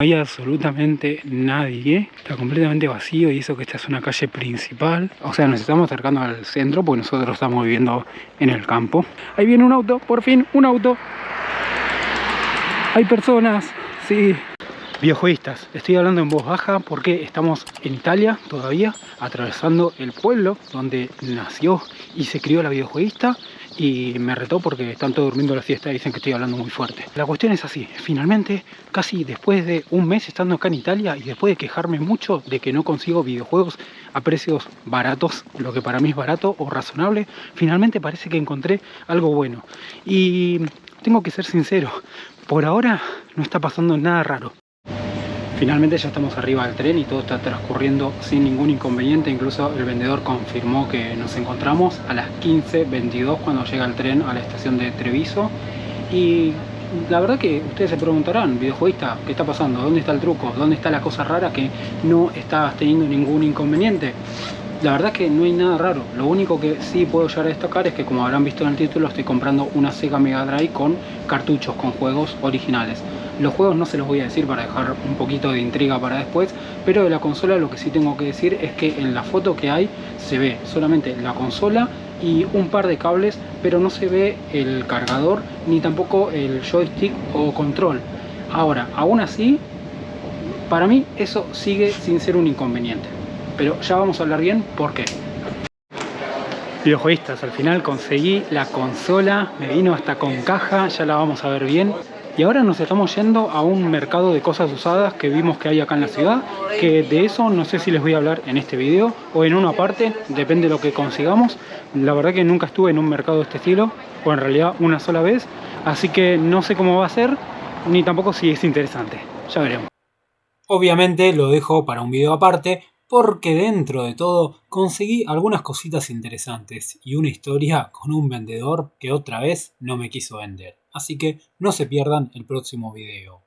No hay absolutamente nadie, está completamente vacío y eso que esta es una calle principal. O sea, nos estamos acercando al centro porque nosotros estamos viviendo en el campo. Ahí viene un auto, por fin, un auto. Hay personas, sí. Videojueguistas, estoy hablando en voz baja porque estamos en Italia todavía, atravesando el pueblo donde nació y se crió la videojueguista. Y me retó porque están todos durmiendo la siesta y dicen que estoy hablando muy fuerte. La cuestión es así, finalmente, casi después de un mes estando acá en Italia y después de quejarme mucho de que no consigo videojuegos a precios baratos, lo que para mí es barato o razonable, finalmente parece que encontré algo bueno. Y tengo que ser sincero, por ahora no está pasando nada raro. Finalmente ya estamos arriba del tren y todo está transcurriendo sin ningún inconveniente. Incluso el vendedor confirmó que nos encontramos a las 15:22 cuando llega el tren a la estación de Treviso. Y la verdad que ustedes se preguntarán, videojueguista, ¿qué está pasando? ¿Dónde está el truco? ¿Dónde está la cosa rara que no estás teniendo ningún inconveniente? La verdad que no hay nada raro. Lo único que sí puedo llegar a destacar es que, como habrán visto en el título, estoy comprando una Sega Mega Drive con cartuchos, con juegos originales. Los juegos no se los voy a decir para dejar un poquito de intriga para después, pero de la consola lo que sí tengo que decir es que en la foto que hay se ve solamente la consola y un par de cables, pero no se ve el cargador ni tampoco el joystick o control. Ahora, aún así, para mí eso sigue sin ser un inconveniente. Pero ya vamos a hablar bien por qué. Videojueguistas, al final conseguí la consola, me vino hasta con caja, ya la vamos a ver bien. Y ahora nos estamos yendo a un mercado de cosas usadas que vimos que hay acá en la ciudad, que de eso no sé si les voy a hablar en este video o en una parte, depende de lo que consigamos. La verdad que nunca estuve en un mercado de este estilo, o en realidad una sola vez, así que no sé cómo va a ser, ni tampoco si es interesante, ya veremos. Obviamente lo dejo para un video aparte, porque dentro de todo conseguí algunas cositas interesantes y una historia con un vendedor que otra vez no me quiso vender. Así que no se pierdan el próximo video.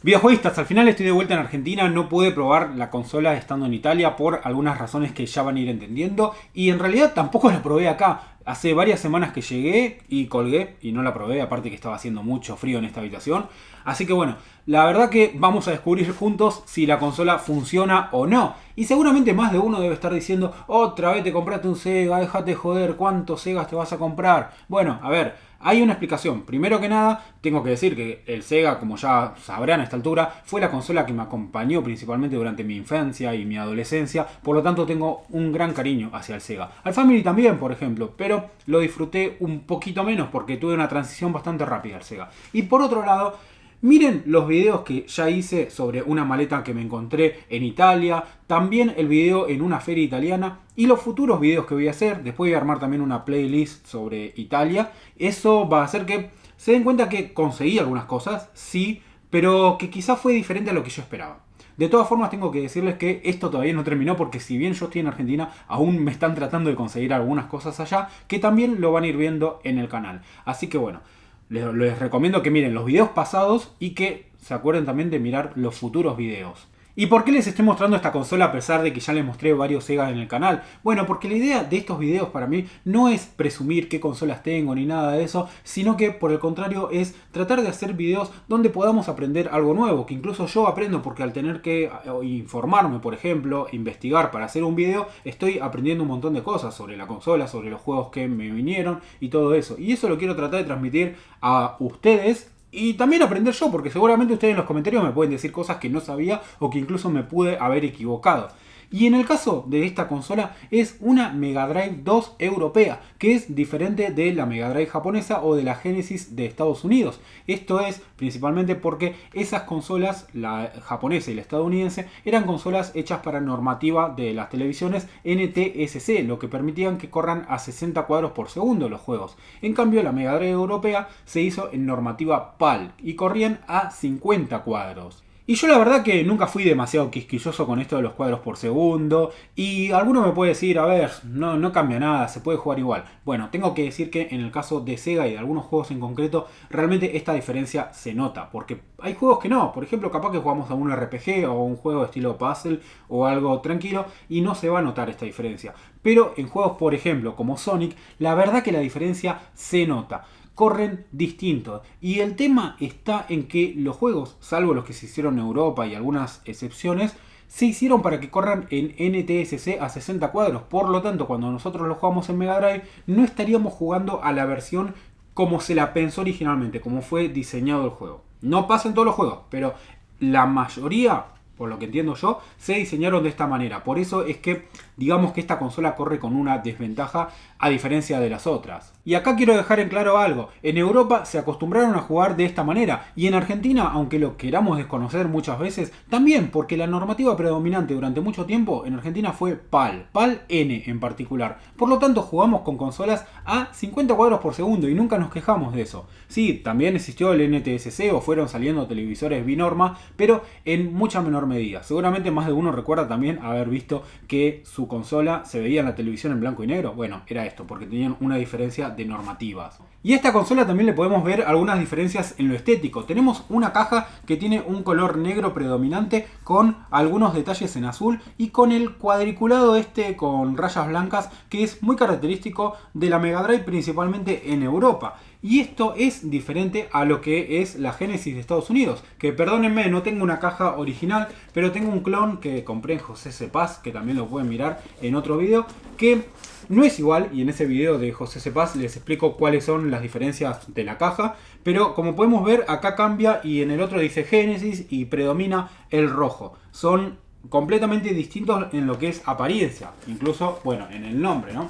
Videojueguistas, al final estoy de vuelta en Argentina, no pude probar la consola estando en Italia por algunas razones que ya van a ir entendiendo y en realidad tampoco la probé acá. Hace varias semanas que llegué y colgué y no la probé, aparte que estaba haciendo mucho frío en esta habitación. Así que bueno, la verdad que vamos a descubrir juntos si la consola funciona o no. Y seguramente más de uno debe estar diciendo, otra vez te compraste un Sega, déjate joder, ¿cuántos Segas te vas a comprar? Bueno, a ver, hay una explicación. Primero que nada, tengo que decir que el Sega, como ya sabrán a esta altura, fue la consola que me acompañó principalmente durante mi infancia y mi adolescencia. Por lo tanto, tengo un gran cariño hacia el Sega. Al Family también, por ejemplo, pero lo disfruté un poquito menos porque tuve una transición bastante rápida al Sega. Y por otro lado, miren los videos que ya hice sobre una maleta que me encontré en Italia, también el video en una feria italiana y los futuros videos que voy a hacer. Después voy a armar también una playlist sobre Italia. Eso va a hacer que se den cuenta que conseguí algunas cosas, sí, pero que quizás fue diferente a lo que yo esperaba. De todas formas tengo que decirles que esto todavía no terminó porque si bien yo estoy en Argentina, aún me están tratando de conseguir algunas cosas allá que también lo van a ir viendo en el canal. Así que bueno, les recomiendo que miren los videos pasados y que se acuerden también de mirar los futuros videos. ¿Y por qué les estoy mostrando esta consola a pesar de que ya les mostré varios Sega en el canal? Bueno, porque la idea de estos videos para mí no es presumir qué consolas tengo ni nada de eso, sino que por el contrario es tratar de hacer videos donde podamos aprender algo nuevo, que incluso yo aprendo porque al tener que informarme, por ejemplo, investigar para hacer un video, estoy aprendiendo un montón de cosas sobre la consola, sobre los juegos que me vinieron y todo eso. Y eso lo quiero tratar de transmitir a ustedes. Y también aprender yo, porque seguramente ustedes en los comentarios me pueden decir cosas que no sabía o que incluso me pude haber equivocado. Y en el caso de esta consola es una Mega Drive 2 europea, que es diferente de la Mega Drive japonesa o de la Genesis de Estados Unidos. Esto es principalmente porque esas consolas, la japonesa y la estadounidense, eran consolas hechas para normativa de las televisiones NTSC, lo que permitían que corran a 60 cuadros por segundo los juegos. En cambio, la Mega Drive europea se hizo en normativa PAL y corrían a 50 cuadros. Y yo la verdad que nunca fui demasiado quisquilloso con esto de los cuadros por segundo. Y alguno me puede decir, a ver, no cambia nada, se puede jugar igual. Bueno, tengo que decir que en el caso de Sega y de algunos juegos en concreto, realmente esta diferencia se nota. Porque hay juegos que no. Por ejemplo, capaz que jugamos a un RPG o a un juego estilo puzzle o algo tranquilo y no se va a notar esta diferencia. Pero en juegos, por ejemplo, como Sonic, la verdad que la diferencia se nota. corren distintos. Y el tema está en que los juegos, salvo los que se hicieron en Europa y algunas excepciones, se hicieron para que corran en NTSC a 60 cuadros. Por lo tanto, cuando nosotros lo jugamos en Mega Drive, no estaríamos jugando a la versión como se la pensó originalmente, como fue diseñado el juego. No pasa en todos los juegos, pero la mayoría, por lo que entiendo yo, se diseñaron de esta manera. Por eso es que digamos que esta consola corre con una desventaja a diferencia de las otras. Y acá quiero dejar en claro algo. En Europa se acostumbraron a jugar de esta manera. Y en Argentina, aunque lo queramos desconocer muchas veces, también, porque la normativa predominante durante mucho tiempo en Argentina fue PAL. PAL N en particular. Por lo tanto, jugamos con consolas a 50 cuadros por segundo y nunca nos quejamos de eso. Sí, también existió el NTSC o fueron saliendo televisores binorma, pero en mucha menor medida. Seguramente más de uno recuerda también haber visto que su consola se veía en la televisión en blanco y negro. Bueno, era esto, porque tenían una diferencia de normativas. Y a esta consola también le podemos ver algunas diferencias en lo estético. Tenemos una caja que tiene un color negro predominante con algunos detalles en azul y con el cuadriculado este con rayas blancas que es muy característico de la Mega Drive, principalmente en Europa. Y esto es diferente a lo que es la Genesis de Estados Unidos. Que perdónenme, no tengo una caja original, pero tengo un clon que compré en José Cepaz, que también lo pueden mirar en otro video, que no es igual, y en ese video de José Cepaz les explico cuáles son las diferencias de la caja. Pero como podemos ver, acá cambia y en el otro dice Genesis y predomina el rojo. Son completamente distintos en lo que es apariencia, incluso, bueno, en el nombre, ¿no?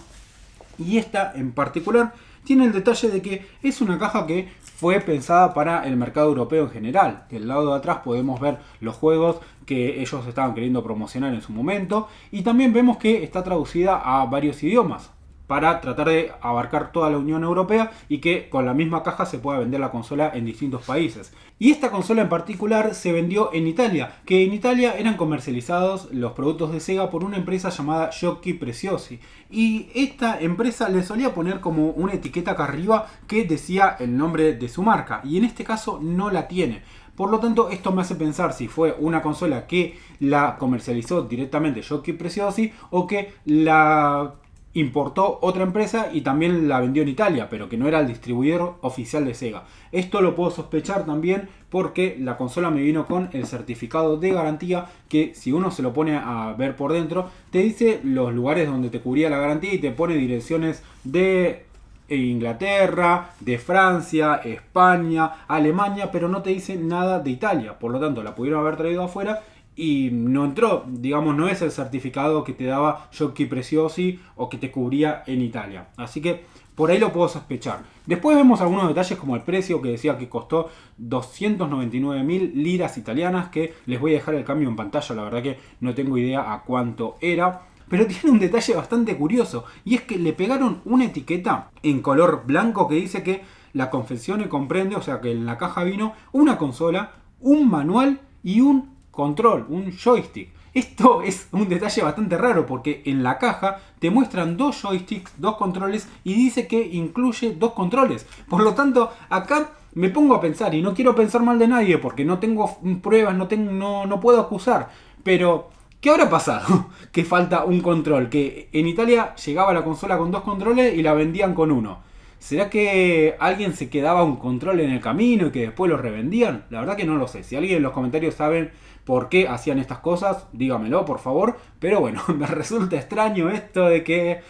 Y esta en particular tiene el detalle de que es una caja que fue pensada para el mercado europeo en general. Del lado de atrás podemos ver los juegos que ellos estaban queriendo promocionar en su momento. Y también vemos que está traducida a varios idiomas para tratar de abarcar toda la Unión Europea y que con la misma caja se pueda vender la consola en distintos países. Y esta consola en particular se vendió en Italia, que en Italia eran comercializados los productos de Sega por una empresa llamada Giochi Preziosi. Y esta empresa le solía poner como una etiqueta acá arriba que decía el nombre de su marca, y en este caso no la tiene. Por lo tanto, esto me hace pensar si fue una consola que la comercializó directamente Giochi Preziosi o que la importó otra empresa y también la vendió en Italia, pero que no era el distribuidor oficial de Sega. Esto lo puedo sospechar también porque la consola me vino con el certificado de garantía que, si uno se lo pone a ver por dentro, te dice los lugares donde te cubría la garantía y te pone direcciones de Inglaterra, de Francia, España, Alemania, pero no te dice nada de Italia. Por lo tanto, la pudieron haber traído afuera y no entró, digamos, no es el certificado que te daba Giochi Preziosi o que te cubría en Italia. Así que por ahí lo puedo sospechar. Después vemos algunos detalles como el precio, que decía que costó 299.000 liras italianas, que les voy a dejar el cambio en pantalla, la verdad que no tengo idea a cuánto era. Pero tiene un detalle bastante curioso, y es que le pegaron una etiqueta en color blanco que dice que la confección comprende, o sea que en la caja vino una consola, un manual y un control, un joystick. Esto es un detalle bastante raro porque en la caja te muestran dos joysticks, dos controles y dice que incluye dos controles. Por lo tanto, acá me pongo a pensar, y no quiero pensar mal de nadie porque no tengo pruebas, no puedo acusar, pero ¿qué habrá pasado? Que falta un control, que en Italia llegaba la consola con dos controles y la vendían con uno. ¿Será que alguien se quedaba un control en el camino y que después lo revendían? La verdad que no lo sé. Si alguien en los comentarios saben por qué hacían estas cosas, dígamelo por favor. Pero bueno, me resulta extraño esto de que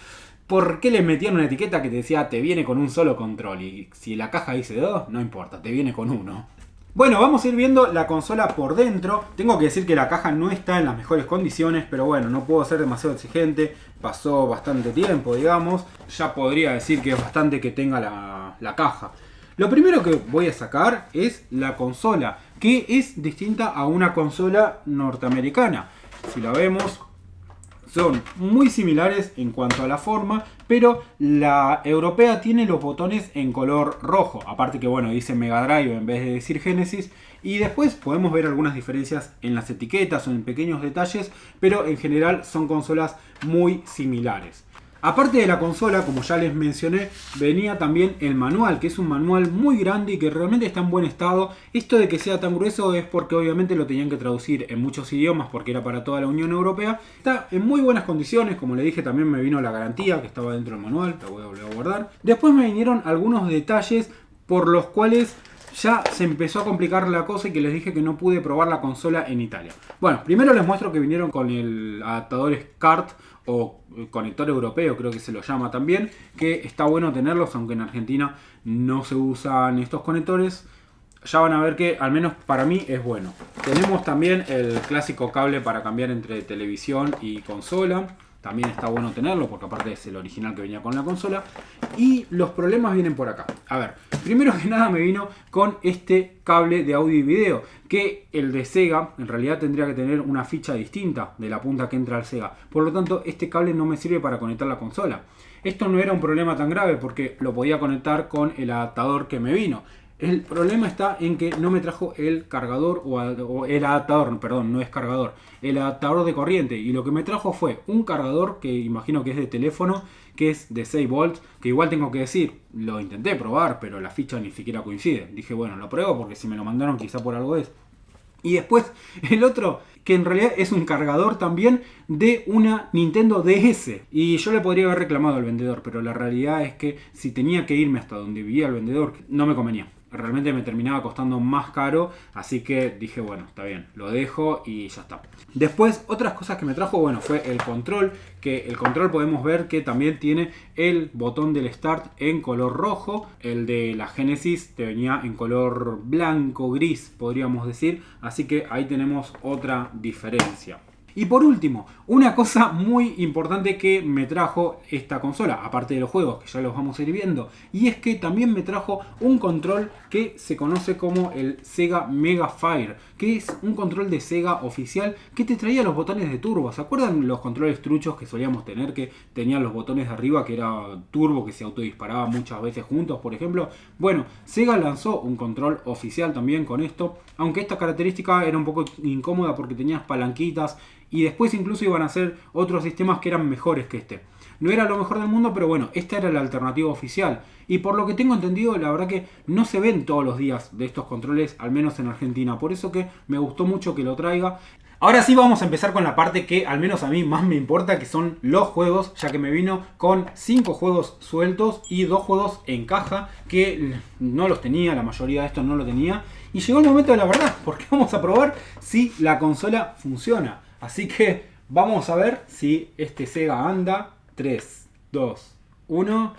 ¿por qué le metían una etiqueta que te decía te viene con un solo control? Y si la caja dice dos, no importa, te viene con uno. Bueno, vamos a ir viendo la consola por dentro. Tengo que decir que la caja no está en las mejores condiciones, pero bueno, no puedo ser demasiado exigente. Pasó bastante tiempo, digamos. Ya podría decir que es bastante que tenga la caja. Lo primero que voy a sacar es la consola, que es distinta a una consola norteamericana. Si la vemos, son muy similares en cuanto a la forma, pero la europea tiene los botones en color rojo. Aparte que bueno, dice Mega Drive en vez de decir Genesis. Y después podemos ver algunas diferencias en las etiquetas o en pequeños detalles, pero en general son consolas muy similares. Aparte de la consola, como ya les mencioné, venía también el manual, que es un manual muy grande y que realmente está en buen estado. Esto de que sea tan grueso es porque obviamente lo tenían que traducir en muchos idiomas porque era para toda la Unión Europea. Está en muy buenas condiciones, como le dije, también me vino la garantía que estaba dentro del manual, la voy a volver a guardar. Después me vinieron algunos detalles por los cuales ya se empezó a complicar la cosa y que les dije que no pude probar la consola en Italia. Bueno, primero les muestro que vinieron con el adaptador SCART o conector europeo, creo que se lo llama también, que está bueno tenerlos, aunque en Argentina no se usan estos conectores. Ya van a ver que al menos para mí es bueno. Tenemos también el clásico cable para cambiar entre televisión y consola. También está bueno tenerlo porque aparte es el original que venía con la consola. Y los problemas vienen por acá. A ver, primero que nada me vino con este cable de audio y video. Que el de Sega en realidad tendría que tener una ficha distinta de la punta que entra al Sega. Por lo tanto, este cable no me sirve para conectar la consola. Esto no era un problema tan grave porque lo podía conectar con el adaptador que me vino. El problema está en que no me trajo el cargador o el adaptador, perdón, no es cargador, el adaptador de corriente. Y lo que me trajo fue un cargador que imagino que es de teléfono, que es de 6 volts, que igual tengo que decir, lo intenté probar, pero la ficha ni siquiera coincide. Dije, bueno, lo pruebo porque si me lo mandaron quizá por algo es. Y después el otro, que en realidad es un cargador también de una Nintendo DS. Y yo le podría haber reclamado al vendedor, pero la realidad es que si tenía que irme hasta donde vivía el vendedor, no me convenía. Realmente me terminaba costando más caro, así que dije, bueno, está bien, lo dejo y ya está. Después, otras cosas que me trajo, bueno, fue el control, que el control podemos ver que también tiene el botón del Start en color rojo, el de la Genesis te venía en color blanco, gris, podríamos decir, así que ahí tenemos otra diferencia. Y por último, una cosa muy importante que me trajo esta consola, aparte de los juegos que ya los vamos a ir viendo, y es que también me trajo un control que se conoce como el Sega Mega Fire, que es un control de Sega oficial que te traía los botones de turbo. ¿Se acuerdan los controles truchos que solíamos tener que tenían los botones de arriba que era turbo, que se autodisparaba muchas veces juntos, por ejemplo? Bueno, Sega lanzó un control oficial también con esto, aunque esta característica era un poco incómoda porque tenías palanquitas. Y después incluso iban a hacer otros sistemas que eran mejores que este. No era lo mejor del mundo, pero bueno, esta era la alternativa oficial. Y por lo que tengo entendido, la verdad que no se ven todos los días de estos controles, al menos en Argentina. Por eso que me gustó mucho que lo traiga. Ahora sí vamos a empezar con la parte que al menos a mí más me importa, que son los juegos, ya que me vino con 5 juegos sueltos y 2 juegos en caja, que no los tenía, la mayoría de estos no lo tenía. Y llegó el momento de la verdad, porque vamos a probar si la consola funciona. Así que vamos a ver si este Sega anda. 3, 2, 1.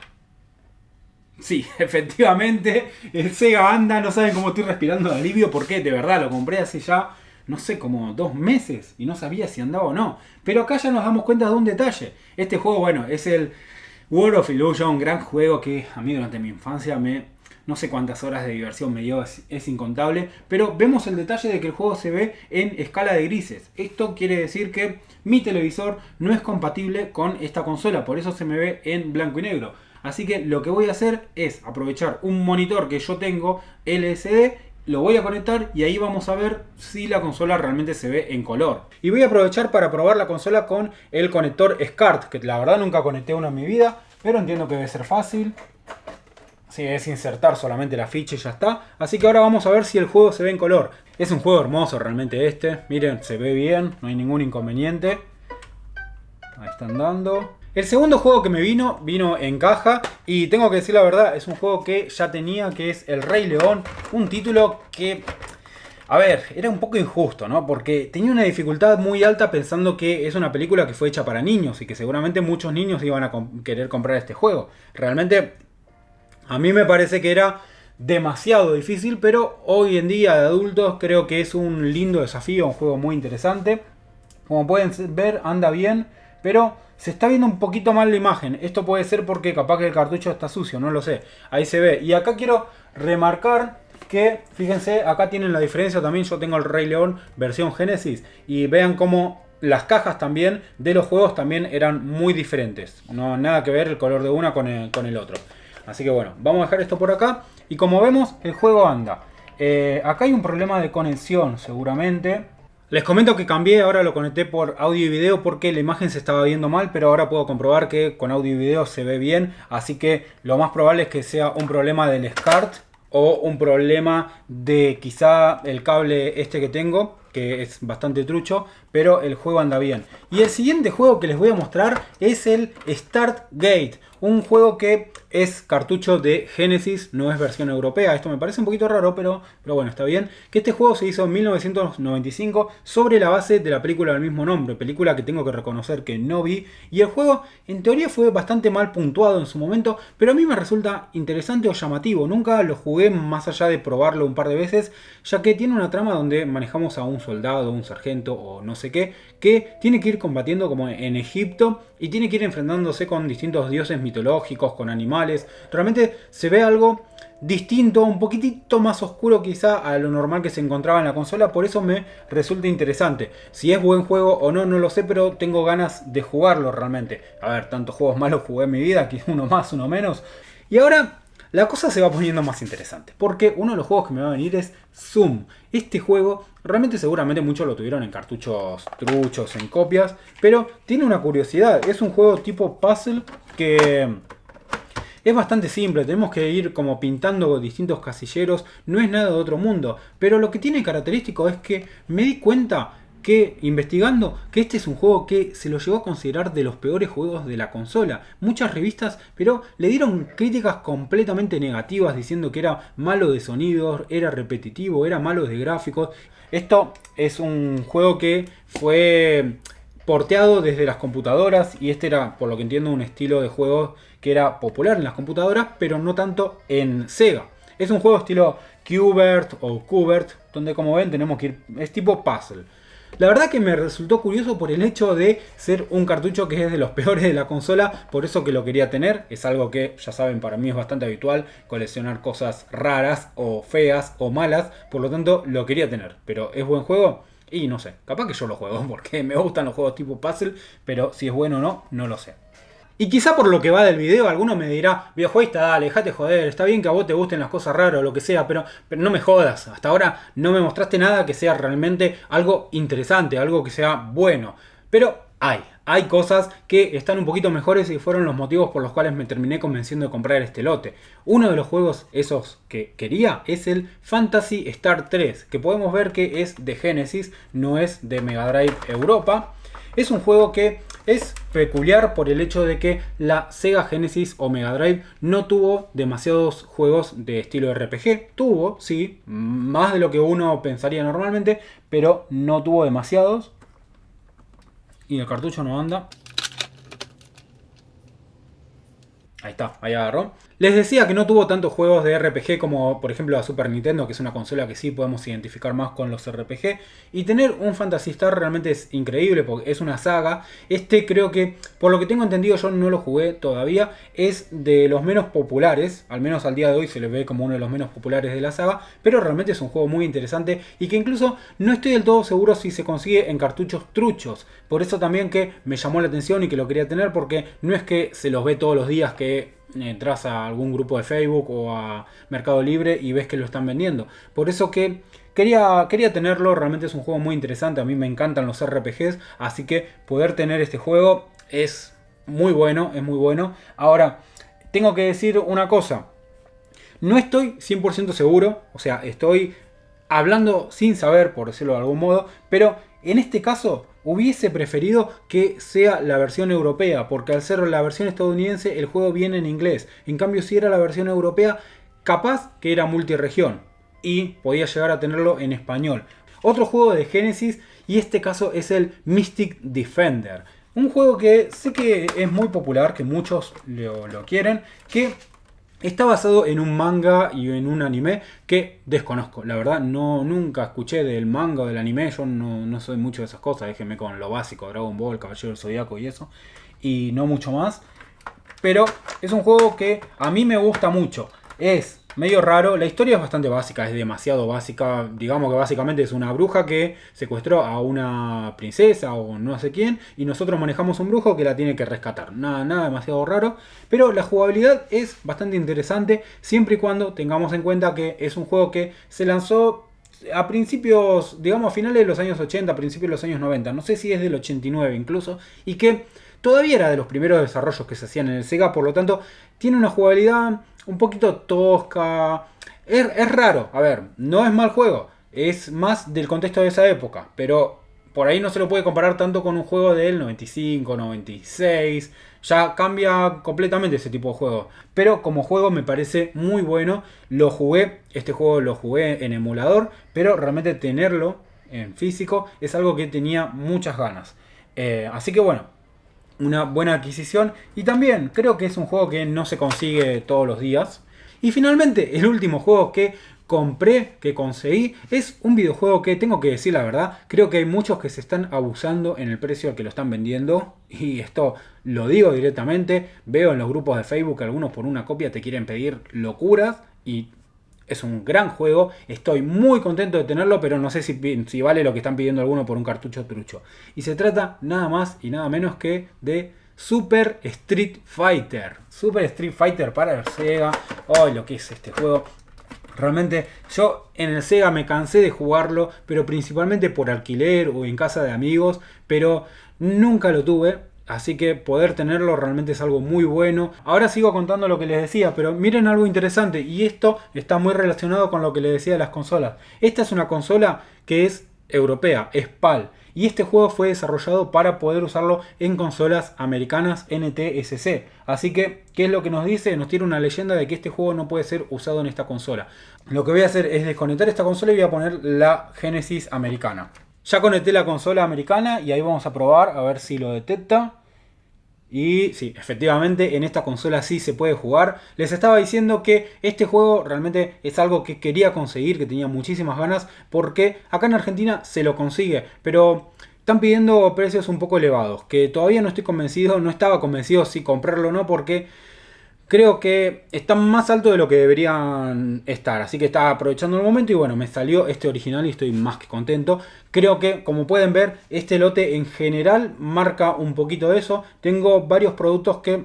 Sí, efectivamente, el Sega anda. No saben cómo estoy respirando de alivio porque de verdad lo compré hace ya, no sé, como 2 meses y no sabía si andaba o no. Pero acá ya nos damos cuenta de un detalle. Este juego, bueno, es el World of Illusion, gran juego que a mí durante mi infancia no sé cuántas horas de diversión me dio, es incontable. Pero vemos el detalle de que el juego se ve en escala de grises. Esto quiere decir que mi televisor no es compatible con esta consola. Por eso se me ve en blanco y negro. Así que lo que voy a hacer es aprovechar un monitor que yo tengo LCD. Lo voy a conectar y ahí vamos a ver si la consola realmente se ve en color. Y voy a aprovechar para probar la consola con el conector SCART. Que la verdad nunca conecté uno en mi vida. Pero entiendo que debe ser fácil. Sí, es insertar solamente la ficha y ya está. Así que ahora vamos a ver si el juego se ve en color. Es un juego hermoso realmente este. Miren, se ve bien, no hay ningún inconveniente. Ahí está andando. El segundo juego que me vino en caja. Y tengo que decir la verdad, es un juego que ya tenía, que es El Rey León. Un título que, a ver, era un poco injusto, ¿no? Porque tenía una dificultad muy alta pensando que es una película que fue hecha para niños. Y que seguramente muchos niños iban a querer comprar este juego. Realmente, a mí me parece que era demasiado difícil, pero hoy en día de adultos creo que es un lindo desafío, un juego muy interesante. Como pueden ver, anda bien, pero se está viendo un poquito mal la imagen. Esto puede ser porque capaz que el cartucho está sucio, no lo sé. Ahí se ve. Y acá quiero remarcar que, fíjense, acá tienen la diferencia también. Yo tengo el Rey León versión Genesis y vean cómo las cajas también de los juegos también eran muy diferentes. No nada que ver el color de una con el otro. Así que bueno, vamos a dejar esto por acá. Y como vemos, el juego anda. Acá hay un problema de conexión seguramente. Les comento que cambié, ahora lo conecté por audio y video porque la imagen se estaba viendo mal. Pero ahora puedo comprobar que con audio y video se ve bien. Así que lo más probable es que sea un problema del SCART o un problema de quizá el cable este que tengo. que es bastante trucho, pero el juego anda bien. Y el siguiente juego que les voy a mostrar es el Start Gate, un juego que es cartucho de Genesis, no es versión europea. Esto me parece un poquito raro, pero bueno, está bien. Que este juego se hizo en 1995 sobre la base de la película del mismo nombre, película que tengo que reconocer que no vi. Y el juego en teoría fue bastante mal puntuado en su momento, pero a mí me resulta interesante o llamativo. Nunca lo jugué más allá de probarlo un par de veces, ya que tiene una trama donde manejamos a un soldado, un sargento o no sé qué, que tiene que ir combatiendo como en Egipto y tiene que ir enfrentándose con distintos dioses mitológicos, con animales. Realmente se ve algo distinto, un poquitito más oscuro quizá a lo normal que se encontraba en la consola, por eso me resulta interesante. Si es buen juego o no, no lo sé, pero tengo ganas de jugarlo realmente. A ver, tantos juegos malos jugué en mi vida, aquí uno más, uno menos. Y ahora la cosa se va poniendo más interesante, porque uno de los juegos que me va a venir es Zoom. Este juego realmente seguramente muchos lo tuvieron en cartuchos truchos, en copias, pero tiene una curiosidad. Es un juego tipo puzzle que es bastante simple, tenemos que ir como pintando distintos casilleros, no es nada de otro mundo, pero lo que tiene característico es que me di cuenta que investigando que este es un juego que se lo llegó a considerar de los peores juegos de la consola. Muchas revistas, pero le dieron críticas completamente negativas diciendo que era malo de sonidos, era repetitivo, era malo de gráficos. Esto es un juego que fue porteado desde las computadoras y este era, por lo que entiendo, un estilo de juego que era popular en las computadoras, pero no tanto en Sega. Es un juego estilo Qbert o Qbert, donde como ven tenemos que ir, es tipo puzzle. La verdad que me resultó curioso por el hecho de ser un cartucho que es de los peores de la consola, por eso que lo quería tener. Es algo que, ya saben, para mí es bastante habitual coleccionar cosas raras o feas o malas, por lo tanto lo quería tener. Pero ¿es buen juego? Y no sé, capaz que yo lo juego porque me gustan los juegos tipo puzzle, pero si es bueno o no, no lo sé. Y quizá por lo que va del video, alguno me dirá, videojueguista, dale, dejate joder, está bien que a vos te gusten las cosas raras o lo que sea, pero no me jodas, hasta ahora no me mostraste nada que sea realmente algo interesante, algo que sea bueno. Pero hay cosas que están un poquito mejores y fueron los motivos por los cuales me terminé convenciendo de comprar este lote. Uno de los juegos esos que quería es el Phantasy Star 3, que podemos ver que es de Genesis, no es de Mega Drive Europa. Es un juego que es peculiar por el hecho de que la Sega Genesis o Mega Drive no tuvo demasiados juegos de estilo RPG. Tuvo, sí, más de lo que uno pensaría normalmente, pero no tuvo demasiados. Y el cartucho no anda. Ahí está, ahí agarró. Les decía que no tuvo tantos juegos de RPG como por ejemplo la Super Nintendo, que es una consola que sí podemos identificar más con los RPG. Y tener un Phantasy Star realmente es increíble porque es una saga. Este creo que, por lo que tengo entendido, yo no lo jugué todavía, es de los menos populares. Al menos al día de hoy se le ve como uno de los menos populares de la saga. Pero realmente es un juego muy interesante y que incluso no estoy del todo seguro si se consigue en cartuchos truchos. Por eso también que me llamó la atención y que lo quería tener, porque no es que se los ve todos los días que entras a algún grupo de Facebook o a Mercado Libre y ves que lo están vendiendo. Por eso que quería tenerlo. Realmente es un juego muy interesante. A mí me encantan los RPGs, así que poder tener este juego es muy bueno, es muy bueno. Ahora, tengo que decir una cosa. No estoy 100% seguro, o sea, estoy hablando sin saber, por decirlo de algún modo, pero en este caso hubiese preferido que sea la versión europea, porque al ser la versión estadounidense el juego viene en inglés. En cambio, si era la versión europea, capaz que era multiregión y podía llegar a tenerlo en español. Otro juego de Genesis, y este caso es el Mystic Defender. Un juego que sé que es muy popular, que muchos lo quieren, que está basado en un manga y en un anime que desconozco. La verdad, nunca escuché del manga o del anime. Yo no soy mucho de esas cosas. Déjenme con lo básico, Dragon Ball, Caballero del Zodiaco y eso. Y no mucho más. Pero es un juego que a mí me gusta mucho. Es medio raro, la historia es bastante básica, es demasiado básica. Digamos que básicamente es una bruja que secuestró a una princesa o no sé quién, y nosotros manejamos un brujo que la tiene que rescatar. Nada demasiado raro, pero la jugabilidad es bastante interesante siempre y cuando tengamos en cuenta que es un juego que se lanzó a principios, digamos a finales de los años 80, a principios de los años 90, no sé si es del 89 incluso, y que todavía era de los primeros desarrollos que se hacían en el Sega, por lo tanto tiene una jugabilidad un poquito tosca. Es raro, a ver, no es mal juego, es más del contexto de esa época, pero por ahí no se lo puede comparar tanto con un juego del 95, 96. Ya cambia completamente ese tipo de juego. Pero como juego me parece muy bueno. Este juego lo jugué en emulador, pero realmente tenerlo en físico es algo que tenía muchas ganas. Así que bueno, una buena adquisición. Y también creo que es un juego que no se consigue todos los días. Y finalmente, el último juego que compré, que conseguí, es un videojuego que, tengo que decir la verdad, creo que hay muchos que se están abusando en el precio al que lo están vendiendo. Y esto lo digo directamente. Veo en los grupos de Facebook que algunos por una copia te quieren pedir locuras. Y es un gran juego, estoy muy contento de tenerlo, pero no sé si vale lo que están pidiendo algunos por un cartucho trucho. Y se trata nada más y nada menos que de Super Street Fighter. Super Street Fighter para el Sega. Oh, lo que es este juego. Realmente yo en el Sega me cansé de jugarlo, pero principalmente por alquiler o en casa de amigos, pero nunca lo tuve. Así que poder tenerlo realmente es algo muy bueno. Ahora sigo contando lo que les decía, pero miren algo interesante. Y esto está muy relacionado con lo que les decía de las consolas. Esta es una consola que es europea, es PAL. Y este juego fue desarrollado para poder usarlo en consolas americanas NTSC. Así que, ¿qué es lo que nos dice? Nos tiene una leyenda de que este juego no puede ser usado en esta consola. Lo que voy a hacer es desconectar esta consola y voy a poner la Genesis americana. Ya conecté la consola americana y ahí vamos a probar a ver si lo detecta. Y sí, efectivamente en esta consola sí se puede jugar. Les estaba diciendo que este juego realmente es algo que quería conseguir, que tenía muchísimas ganas, porque acá en Argentina se lo consigue, pero están pidiendo precios un poco elevados, que todavía no estoy convencido, no estaba convencido si comprarlo o no, porque creo que están más alto de lo que deberían estar. Así que estaba aprovechando el momento y bueno, me salió este original y estoy más que contento. Creo que, como pueden ver, este lote en general marca un poquito de eso. Tengo varios productos que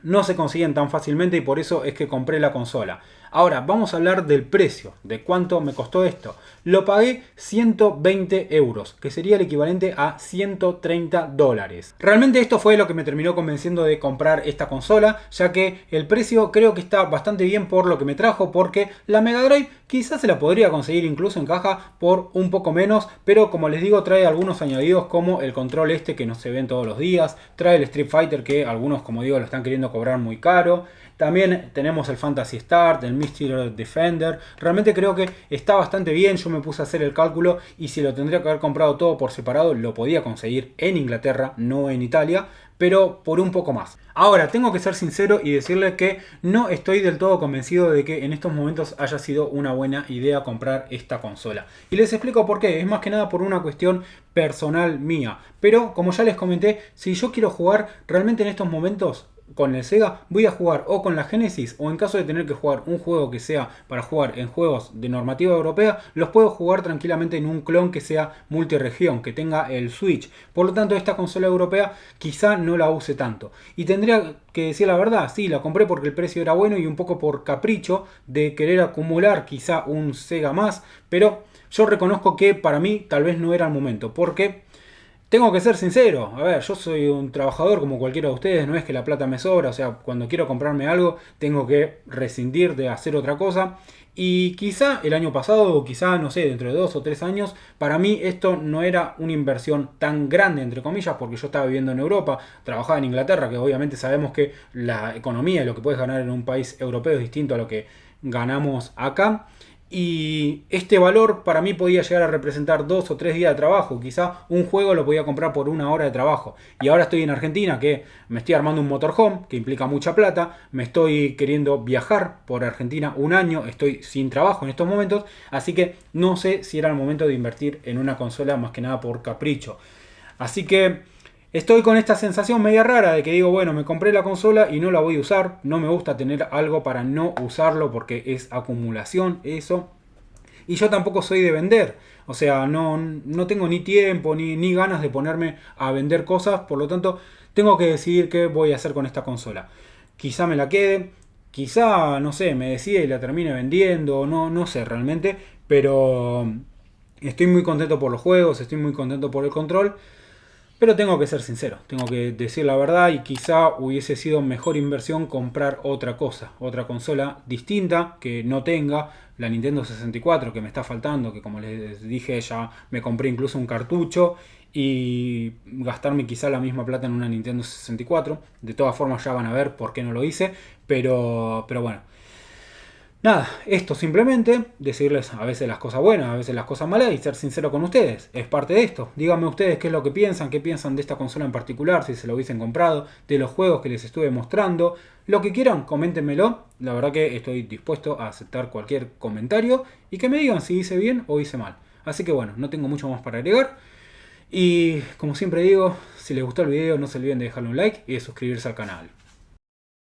no se consiguen tan fácilmente y por eso es que compré la consola. Ahora, vamos a hablar del precio, de cuánto me costó esto. Lo pagué 120 euros, que sería el equivalente a 130 dólares. Realmente esto fue lo que me terminó convenciendo de comprar esta consola, ya que el precio creo que está bastante bien por lo que me trajo, porque la Mega Drive quizás se la podría conseguir incluso en caja por un poco menos, pero como les digo, trae algunos añadidos como el control este que no se ven todos los días, trae el Street Fighter que algunos, como digo, lo están queriendo cobrar muy caro. También tenemos el Phantasy Star, el Mystery Defender. Realmente creo que está bastante bien. Yo me puse a hacer el cálculo y si lo tendría que haber comprado todo por separado, lo podía conseguir en Inglaterra, no en Italia, pero por un poco más. Ahora, tengo que ser sincero y decirles que no estoy del todo convencido de que en estos momentos haya sido una buena idea comprar esta consola. Y les explico por qué. Es más que nada por una cuestión personal mía. Pero, como ya les comenté, si yo quiero jugar realmente en estos momentos con el Sega, voy a jugar o con la Genesis, o en caso de tener que jugar un juego que sea para jugar en juegos de normativa europea, los puedo jugar tranquilamente en un clon que sea multiregión, que tenga el Switch. Por lo tanto, esta consola europea quizá no la use tanto. Y tendría que decir la verdad, sí, la compré porque el precio era bueno y un poco por capricho de querer acumular quizá un Sega más, pero yo reconozco que para mí tal vez no era el momento, porque tengo que ser sincero, a ver, yo soy un trabajador como cualquiera de ustedes, no es que la plata me sobra, o sea, cuando quiero comprarme algo tengo que rescindir de hacer otra cosa. Y quizá el año pasado, o quizá, no sé, dentro de 2 o 3 años, para mí esto no era una inversión tan grande, entre comillas, porque yo estaba viviendo en Europa, trabajaba en Inglaterra, que obviamente sabemos que la economía y lo que puedes ganar en un país europeo es distinto a lo que ganamos acá. Y este valor para mí podía llegar a representar 2 o 3 días de trabajo. Quizá un juego lo podía comprar por 1 hora de trabajo. Y ahora estoy en Argentina, que me estoy armando un motorhome, que implica mucha plata. Me estoy queriendo viajar por Argentina 1 año. Estoy sin trabajo en estos momentos. Así que no sé si era el momento de invertir en una consola más que nada por capricho. Así que estoy con esta sensación media rara de que digo, bueno, me compré la consola y no la voy a usar. No me gusta tener algo para no usarlo porque es acumulación eso. Y yo tampoco soy de vender. O sea, no tengo ni tiempo ni ganas de ponerme a vender cosas. Por lo tanto, tengo que decidir qué voy a hacer con esta consola. Quizá me la quede. Quizá, no sé, me decida y la termine vendiendo. No sé realmente. Pero estoy muy contento por los juegos. Estoy muy contento por el control. Pero tengo que ser sincero, tengo que decir la verdad y quizá hubiese sido mejor inversión comprar otra cosa, otra consola distinta que no tenga la Nintendo 64 que me está faltando, que como les dije ya me compré incluso un cartucho y gastarme quizá la misma plata en una Nintendo 64. De todas formas ya van a ver por qué no lo hice, pero bueno. Nada, esto simplemente, decirles a veces las cosas buenas, a veces las cosas malas y ser sincero con ustedes. Es parte de esto. Díganme ustedes qué es lo que piensan, qué piensan de esta consola en particular, si se lo hubiesen comprado, de los juegos que les estuve mostrando. Lo que quieran, coméntenmelo. La verdad que estoy dispuesto a aceptar cualquier comentario y que me digan si hice bien o hice mal. Así que bueno, no tengo mucho más para agregar. Y como siempre digo, si les gustó el video no se olviden de dejarle un like y de suscribirse al canal.